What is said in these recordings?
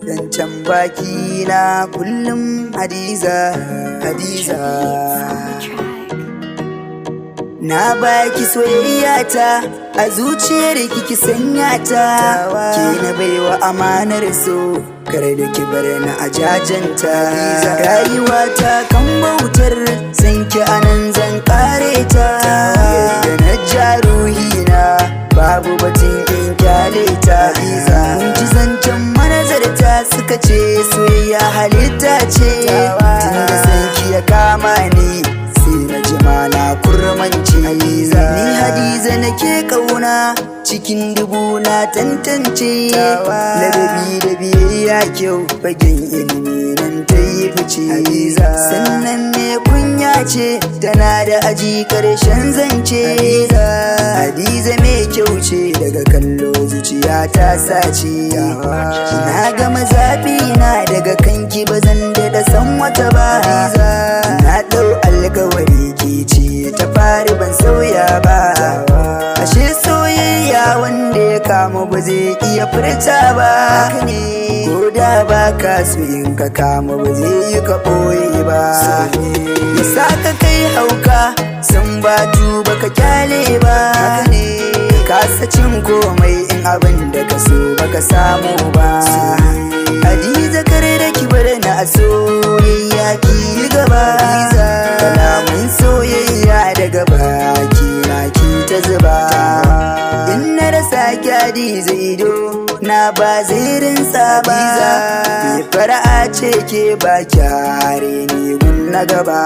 zancen baki na kullum Hadiza. Na baki soyayya ta a zuciyar kiki sanya ta, ke na baiwa amanar so, kar da ki bar na a jajanta. Rayuwa ta kan bautar sanki anan zan kare ta, yadda na ja ruhina babu batun in kyale ta. Mun ji zancen manazarta suka ce soyayya halitta ce, tunda sanki ya kama ni sai na jima na kurmance. Ni Hadiza nake kauna, cikin dubu na tantance, ladabi da biyayya kyau fagen ilimi nan ta yi fice. Sannan me kunya ce tana da aji karshen zance. Hadiza mai kyau ce daga kallo zuciya ta sace. Na gama zafi na daga kanki ba zan da san wata ba. Na dau alkawari ki ce ta fari ban sauya ba. Ashe soyayya wanda ya kama ba zai iya furta ba. Ko da ba ka so in ka kama ba zai yi ka ɓoye ba. Ya sa ka kai hauka san batu baka kyale ba. Ka kasa cin komai in abin da ka so baka samu ba. Hadiza kare da ki bar na a soyayya ki yi gaba. Kalamun soyayya daga baki na ki ta zuba. In na rasa ki Hadiza ido na ba zai rinsa ba. Me fara'a ce ke ba kyare ni gun na gaba.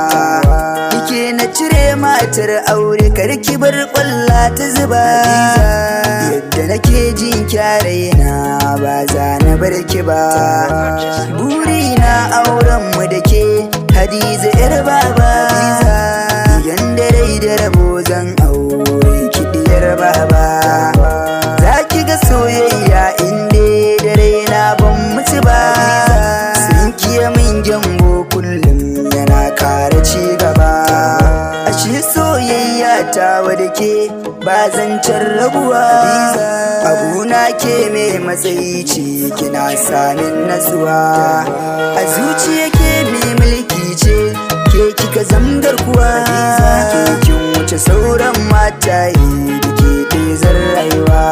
Kike na cire matar aure kar ki bar kwalla ta zuba. Yadda nake jin kyare na ba za na bar ki ba. Burina auren mu da ke Hadiza yar baba. Idan da rai da rabo zan aure ki diyar baba. Za ki ga soyayya inda da rai na ban mutu ba. Sun kiya min gyambo kullum yana kara ci gaba. Ashe soyayya ta wada ke ba zancen rabuwa. Abuna ke mai matsayi ce kina samin natsuwa. A zuciya ke mai mulki ce ke kika zamgar kuwa. Ke kin wuce sauran mataye da ke ɗezar rayuwa.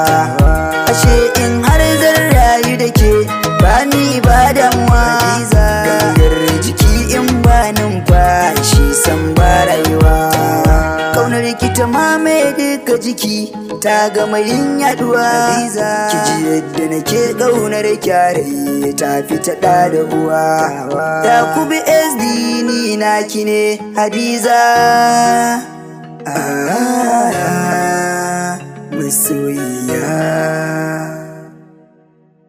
Ashe in har zan rayu da ke ba ni ba damuwa. Gangar jiki in ba numfashi san ba rayuwa. Kaunar ki ta mamaye duka jiki ta gama yin yaduwa. Ki ji yadda nake kaunar kyare ta fita da uwa. Yakubu SD ni naki ne Hadiza. Masoyiya.